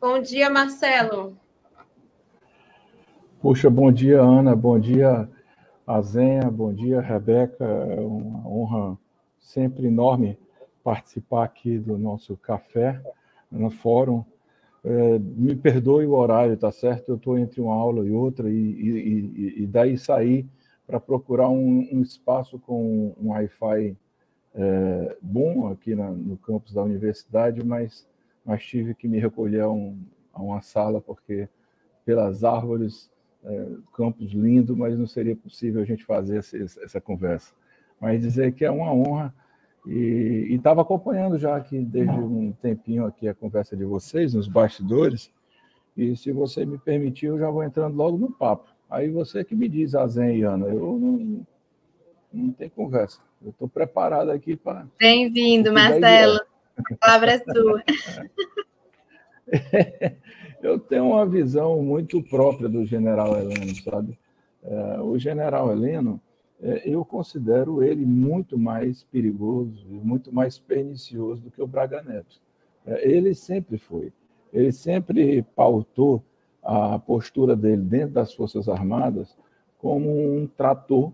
Bom dia, Marcelo. Puxa, bom dia, Ana, bom dia, Azenha, bom dia, Rebeca. É uma honra sempre enorme participar aqui do nosso café no fórum. Me perdoe o horário, tá certo? Eu estou entre uma aula e outra e daí sair para procurar um espaço com um Wi-Fi bom aqui no campus da universidade, mas tive que me recolher a uma sala porque pelas árvores, campos lindo, mas não seria possível a gente fazer essa conversa. Mas dizer que é uma honra e estava acompanhando já aqui desde um tempinho aqui a conversa de vocês nos bastidores e se você me permitir eu já vou entrando logo no papo. Aí você que me diz, Azen e Ana, eu não tem conversa. Eu estou preparado aqui para o Bem-vindo, que der e Marcelo. vier. A palavra é sua. Eu tenho uma visão muito própria do general Heleno, sabe? O general Heleno, eu considero ele muito mais perigoso e muito mais pernicioso do que o Braga Neto. Ele sempre foi. Ele sempre pautou a postura dele dentro das Forças Armadas como um trator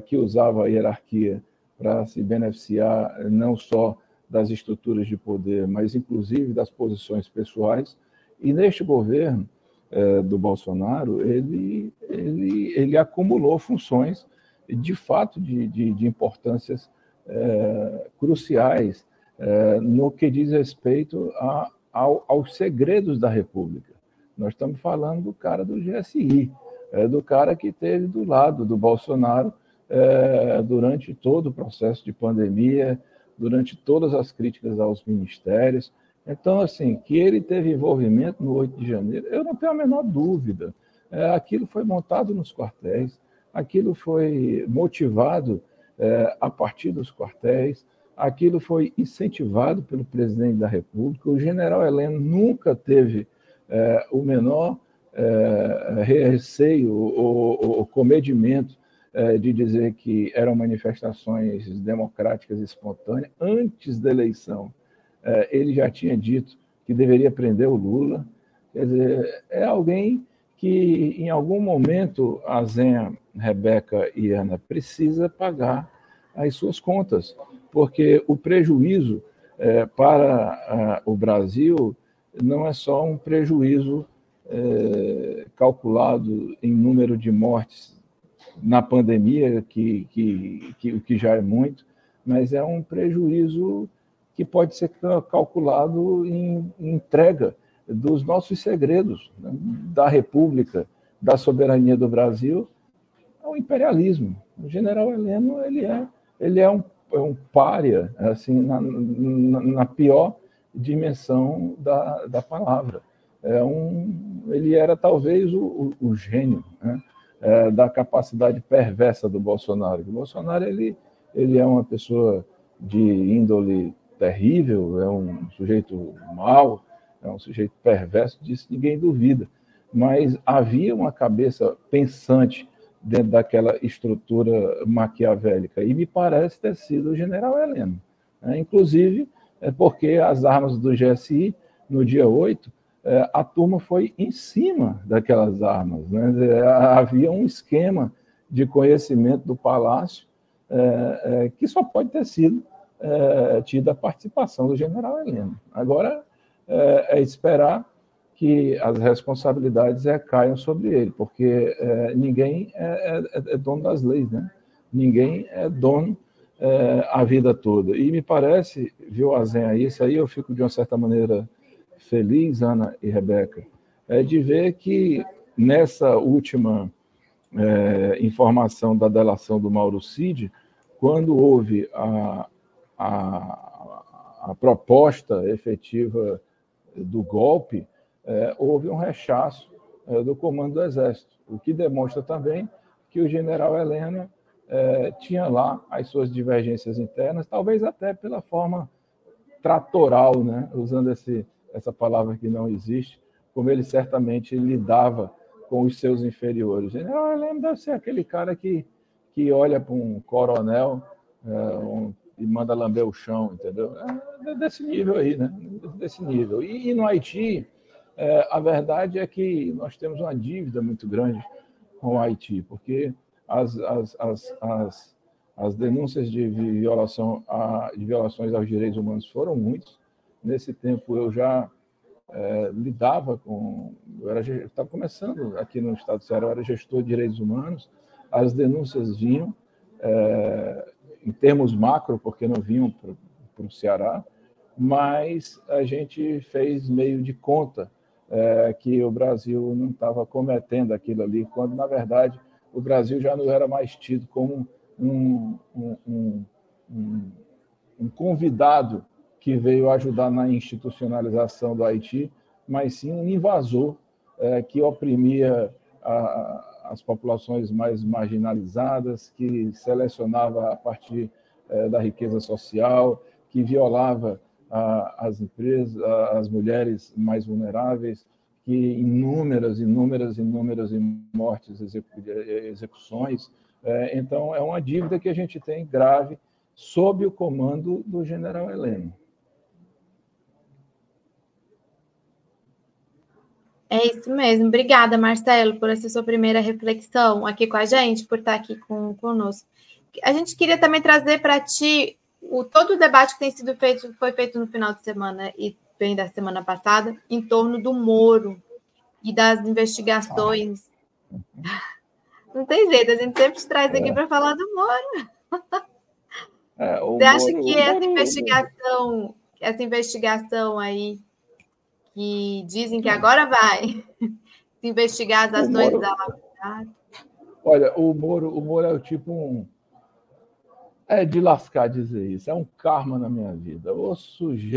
que usava a hierarquia para se beneficiar não só das estruturas de poder, mas inclusive das posições pessoais. E neste governo do Bolsonaro, ele acumulou funções de fato de importâncias cruciais no que diz respeito aos segredos da República. Nós estamos falando do cara do GSI, do cara que esteve do lado do Bolsonaro durante todo o processo de pandemia, durante todas as críticas aos ministérios. Então, assim, que ele teve envolvimento no 8 de janeiro, eu não tenho a menor dúvida. Aquilo foi montado nos quartéis, aquilo foi motivado a partir dos quartéis, aquilo foi incentivado pelo presidente da República. O general Heleno nunca teve o menor receio ou comedimento de dizer que eram manifestações democráticas espontâneas antes da eleição. Ele já tinha dito que deveria prender o Lula. Quer dizer, é alguém que, em algum momento, a Zenha, Rebeca e Ana precisa pagar as suas contas, porque o prejuízo para o Brasil não é só um prejuízo calculado em número de mortes na pandemia, que já é muito, mas é um prejuízo que pode ser calculado em entrega dos nossos segredos, né, da República, da soberania do Brasil ao imperialismo. O general Heleno ele é um pária, assim, na pior dimensão da palavra. Ele era talvez o gênio, né, da capacidade perversa do Bolsonaro. O Bolsonaro ele é uma pessoa de índole terrível, é um sujeito mau, é um sujeito perverso, disso ninguém duvida. Mas havia uma cabeça pensante dentro daquela estrutura maquiavélica, e me parece ter sido o general Heleno. Inclusive, porque as armas do GSI, no dia 8, a turma foi em cima daquelas armas. Né? Havia um esquema de conhecimento do Palácio que só pode ter sido tido a participação do general Heleno. Agora, é esperar que as responsabilidades recaiam sobre ele, porque ninguém é dono das leis, né? Ninguém é dono a vida toda. E me parece, viu, Azenha, isso aí eu fico de uma certa maneira feliz, Ana e Rebeca, de ver que nessa última informação da delação do Mauro Cid, quando houve a proposta efetiva do golpe, houve um rechaço do comando do Exército, o que demonstra também que o general Heleno tinha lá as suas divergências internas, talvez até pela forma tratoral, né? Usando essa palavra que não existe, como ele certamente lidava com os seus inferiores. O general Heleno deve ser aquele cara que olha para um coronel e manda lamber o chão, entendeu? Desse nível aí, né? Desse nível. E no Haiti, A verdade é que nós temos uma dívida muito grande com o Haiti, porque as denúncias de violações aos direitos humanos foram muitas. Nesse tempo, eu já lidava com... Eu estava começando aqui no estado do Ceará, eu era gestor de direitos humanos, as denúncias vinham em termos macro, porque não vinham para o Ceará, mas a gente fez meio de conta que o Brasil não estava cometendo aquilo ali, quando, na verdade, o Brasil já não era mais tido como um convidado que veio ajudar na institucionalização do Haiti, mas sim um invasor que oprimia as populações mais marginalizadas, que selecionava a partir da riqueza social, que violava as empresas, as mulheres mais vulneráveis, que inúmeras mortes, execuções. Então, é uma dívida que a gente tem grave sob o comando do general Heleno. É isso mesmo. Obrigada, Marcelo, por essa sua primeira reflexão aqui com a gente, por estar aqui conosco. A gente queria também trazer para ti todo o debate que tem sido feito, foi feito no final de semana e bem da semana passada, em torno do Moro e das investigações. Não tem jeito, a gente sempre te traz aqui para falar do Moro. Você acha que essa investigação aí, que dizem que agora vai investigar as ações da Lava Jato? Olha, o Moro é o tipo é de lascar dizer isso, é um karma na minha vida. O sujeito